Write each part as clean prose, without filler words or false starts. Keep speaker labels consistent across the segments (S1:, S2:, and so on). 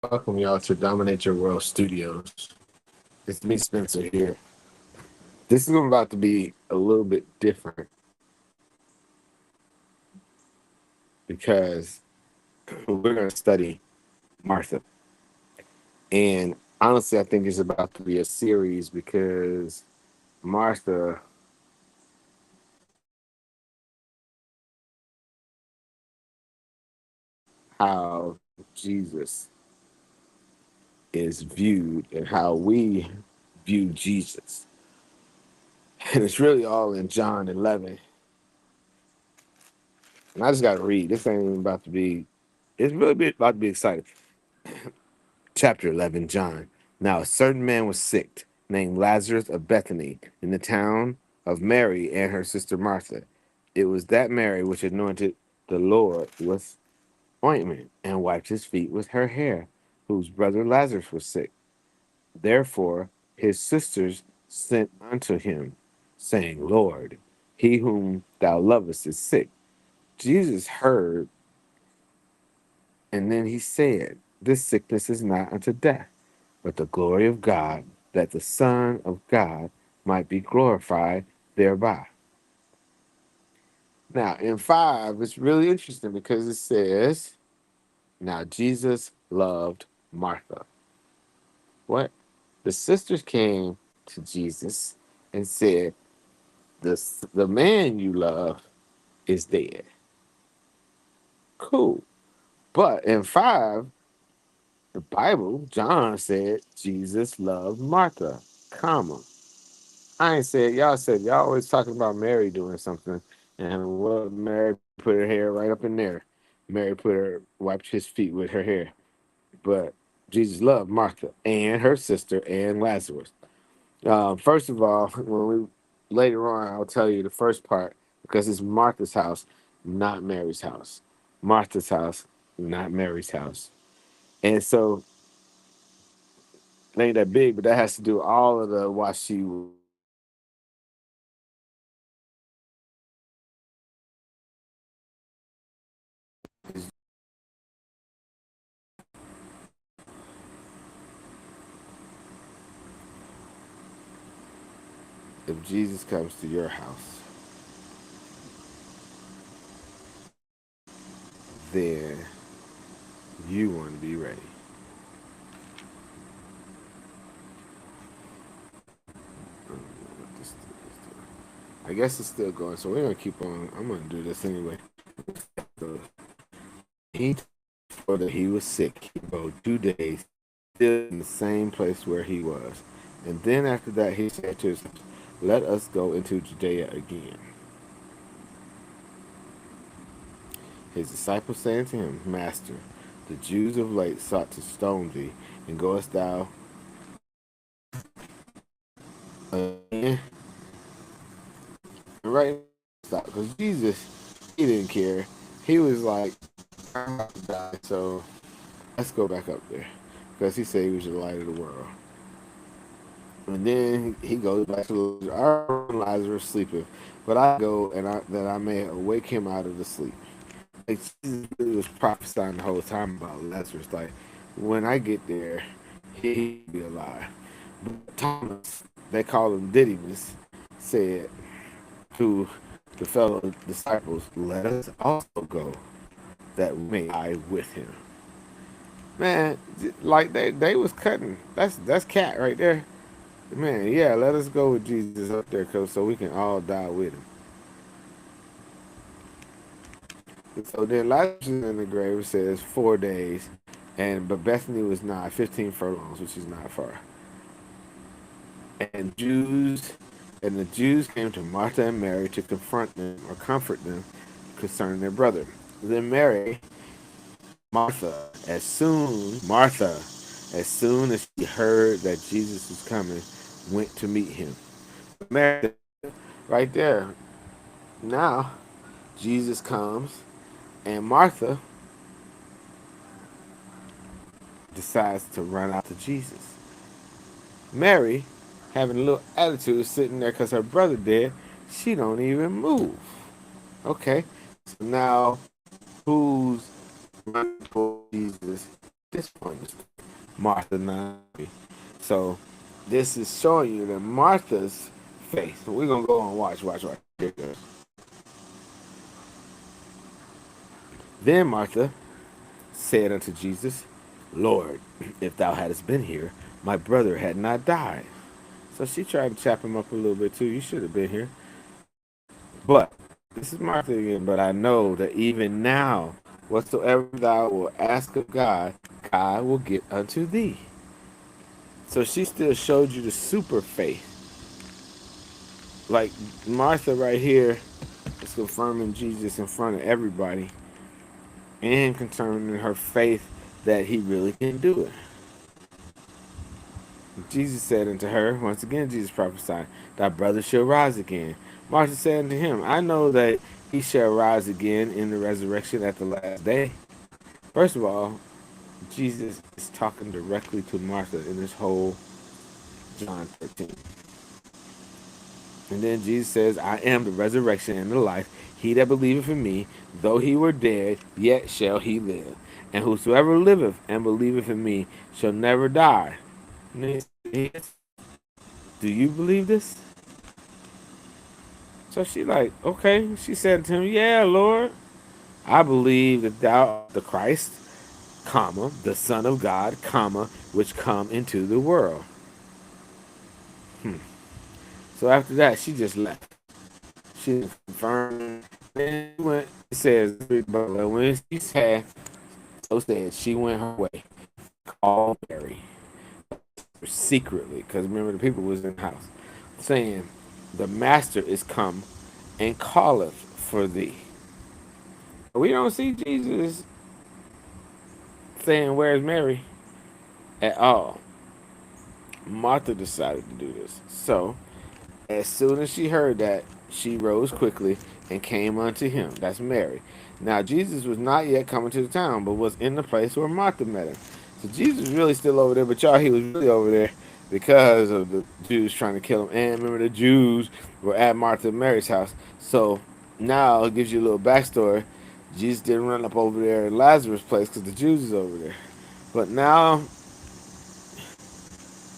S1: Welcome y'all to Dominate Your World Studios. It's me, Spencer, here. This is about to be a little bit different because we're going to study Martha. And honestly, I think it's about to be a series because Martha, how Jesus is viewed and how we view Jesus. And it's really all in John 11. And I just got to read. This ain't even about to be, it's really about to be exciting. Chapter 11, John. Now a certain man was sick, named Lazarus of Bethany, in the town of Mary and her sister Martha. It was that Mary which anointed the Lord with ointment and wiped his feet with her hair, whose brother Lazarus was sick. Therefore his sisters sent unto him, saying, Lord, he whom thou lovest is sick. Jesus heard, and then he said, This sickness is not unto death, but the glory of God, that the Son of God might be glorified thereby. Now, in 5, it's really interesting because it says, Now Jesus loved Martha. What? The sisters came to Jesus and said, the man you love is dead. Cool. But in 5, the Bible, John said, Jesus loved Martha, comma. I ain't said y'all always talking about Mary doing something, and what Mary put her hair right up in there. Mary wiped his feet with her hair, but Jesus loved Martha and her sister and Lazarus. First of all, when we later on, I'll tell you the first part because it's Martha's house, not Mary's house. Martha's house, not Mary's house, and so it ain't that big, but that has to do all of the why she if Jesus comes to your house, then you want to be ready. I guess it's still going, so we're gonna keep on. I'm gonna do this anyway. So he told that he was sick. He rode 2 days, still in the same place where he was, and then after that he said to us, "Let us go into Judea again." His disciples saying to him, "Master, the Jews of late sought to stone thee, and goest thou again?" Right? Stop, because Jesus, he didn't care. He was like, "I'm about to die, so let's go back up there," because he said he was the light of the world. And then he goes back to our Lazarus sleepeth, but I go and that I may awake him out of the sleep. Like Jesus really was prophesying the whole time about Lazarus. Like when I get there, he'll be alive. But Thomas, they call him Didymus, said to the fellow disciples, "Let us also go, that we may die with him." Man, like they was cutting. That's cat right there. Man, yeah, let us go with Jesus up there, cause so we can all die with him. And so then Lazarus is in the grave. It says 4 days, but Bethany was nigh 15 furlongs, which is not far. And the Jews came to Martha and Mary to confront them or comfort them concerning their brother. Then Martha, as soon as she heard that Jesus was coming, went to meet him. Mary, right there. Now, Jesus comes, and Martha decides to run out to Jesus. Mary, having a little attitude, sitting there because her brother dead, she don't even move. Okay, so now who's running for Jesus? this point, Martha not happy. So this is showing you that Martha's faith. We're gonna go and watch. Here it goes. Then Martha said unto Jesus, Lord, if thou hadst been here, my brother had not died. So she tried to chap him up a little bit too. You should have been here. But this is Martha again. But I know that even now, whatsoever thou wilt ask of God, God will get unto thee. So she still showed you the super faith. Like Martha right here is confirming Jesus in front of everybody and confirming her faith that he really can do it. Jesus said unto her, once again Jesus prophesied, thy brother shall rise again. Martha said unto him, I know that he shall rise again in the resurrection at the last day. First of all, Jesus is talking directly to Martha in this whole John 13. And then Jesus says, I am the resurrection and the life. He that believeth in me, though he were dead, yet shall he live. And whosoever liveth and believeth in me shall never die. And then he says, do you believe this? So she like, okay. She said to him, yeah, Lord, I believe that thou art the Christ, comma, the Son of God, comma, which come into the world. So after that, she just left. She confirmed. Then it says, when she said, so said, she went her way, called Mary secretly, because remember the people was in the house, saying, the master is come and calleth for thee. We don't see Jesus saying, where's Mary? At all. Martha decided to do this. So, as soon as she heard that, she rose quickly and came unto him. That's Mary. Now, Jesus was not yet coming to the town, but was in the place where Martha met him. So, Jesus was really still over there, but y'all, he was really over there because of the Jews trying to kill him. And remember, the Jews were at Martha and Mary's house. So, now it gives you a little backstory. Jesus didn't run up over there at Lazarus' place because the Jews is over there. But now,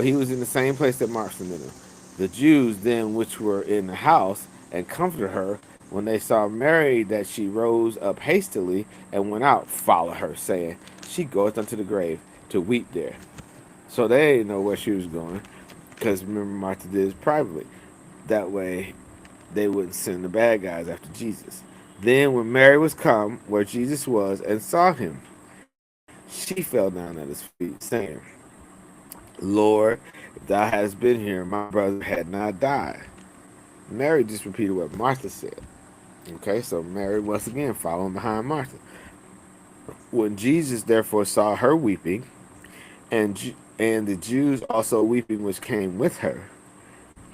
S1: he was in the same place that Martha met him. The Jews then which were in the house and comforted her, when they saw Mary, that she rose up hastily and went out, followed her, saying, she goeth unto the grave to weep there. So they didn't know where she was going, because remember Martha did it privately. That way they wouldn't send the bad guys after Jesus. Then when Mary was come where Jesus was and saw him, she fell down at his feet, saying, Lord, if thou hadst been here, my brother had not died. Mary just repeated what Martha said. Okay, so Mary once again following behind Martha. When Jesus therefore saw her weeping, and the Jews also weeping which came with her,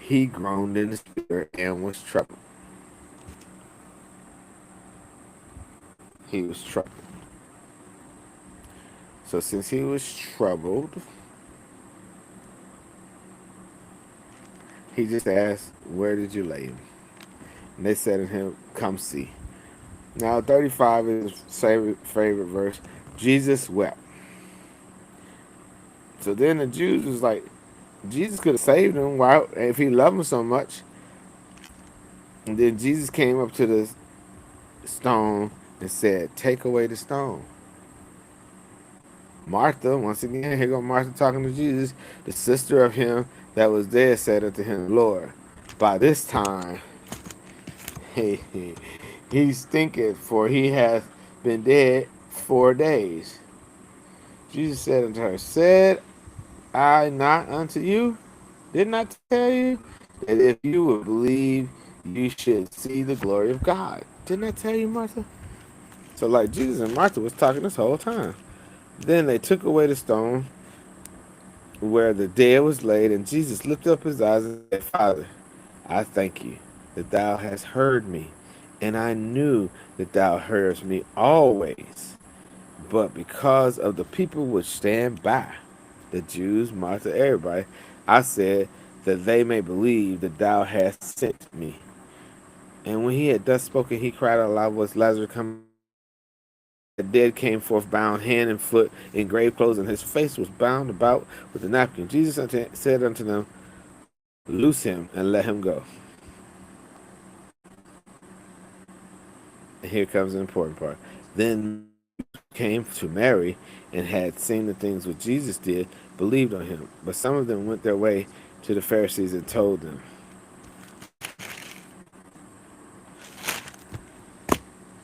S1: he groaned in the spirit and was troubled. He was troubled. So since he was troubled, he just asked, where did you lay him? And they said to him, come see. Now 35 is his favorite verse. Jesus wept. So then the Jews was like, Jesus could have saved him. Why, if he loved him so much? And then Jesus came up to the stone and said, take away the stone. Martha, once again, here go Martha talking to Jesus, the sister of him that was there, said unto him, Lord, by this time he stinketh, for he hath been dead 4 days. Jesus said unto her, said I not unto you? Did not tell you that if you would believe, you should see the glory of God? Didn't I tell you, Martha? So like Jesus and Martha was talking this whole time. Then they took away the stone where the dead was laid, and Jesus lifted up his eyes and said, Father, I thank you that thou hast heard me, and I knew that thou hearest me always. But because of the people which stand by, the Jews, Martha, everybody, I said that they may believe that thou hast sent me. And when he had thus spoken, he cried out loud, was Lazarus come? dead came forth bound hand and foot in grave clothes, and his face was bound about with a napkin. Jesus said unto them, loose him and let him go. And here comes the important part. Then came to Mary and had seen the things which Jesus did, believed on him. But some of them went their way to the Pharisees and told them.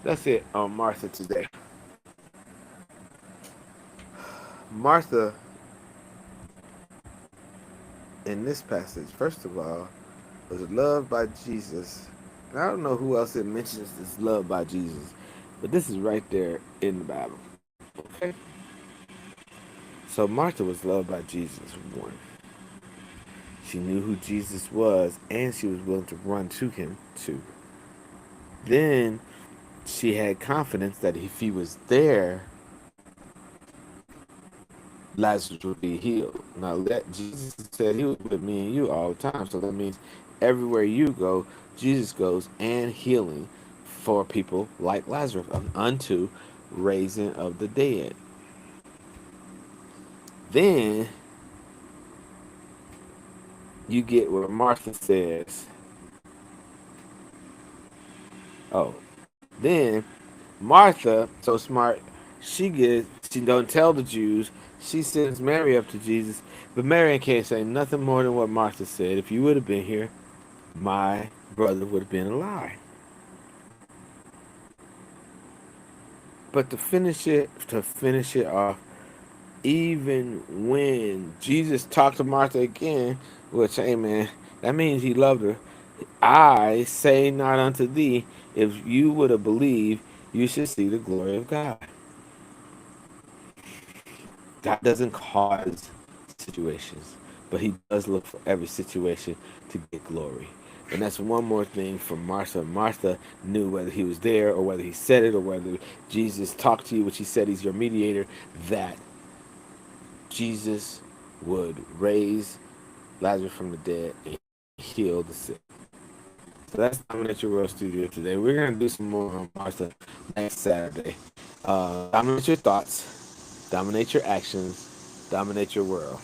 S1: That's it on Martha today. Martha, in this passage, first of all, was loved by Jesus. And I don't know who else it mentions this love by Jesus, but this is right there in the Bible. Okay? So Martha was loved by Jesus, one. She knew who Jesus was, and she was willing to run to him, two. Then she had confidence that if he was there, Lazarus would be healed. Now, that Jesus said he was with me and you all the time, so that means everywhere you go, Jesus goes, and healing for people like Lazarus unto raising of the dead. Then you get what Martha says. Oh, then Martha, so smart, she don't tell the Jews. She sends Mary up to Jesus, but Mary can't say nothing more than what Martha said. If you would have been here, my brother would have been alive. But to finish it off, even when Jesus talked to Martha again, which, hey man, that means he loved her. I say not unto thee, if you would have believed, you should see the glory of God. God doesn't cause situations, but he does look for every situation to get glory. And that's one more thing for Martha. Martha knew whether he was there or whether he said it or whether Jesus talked to you, which he said he's your mediator, that Jesus would raise Lazarus from the dead and heal the sick. So that's Dominate Your World Studio today. We're going to do some more on Martha next Saturday. Dominate your thoughts, dominate your actions, dominate your world.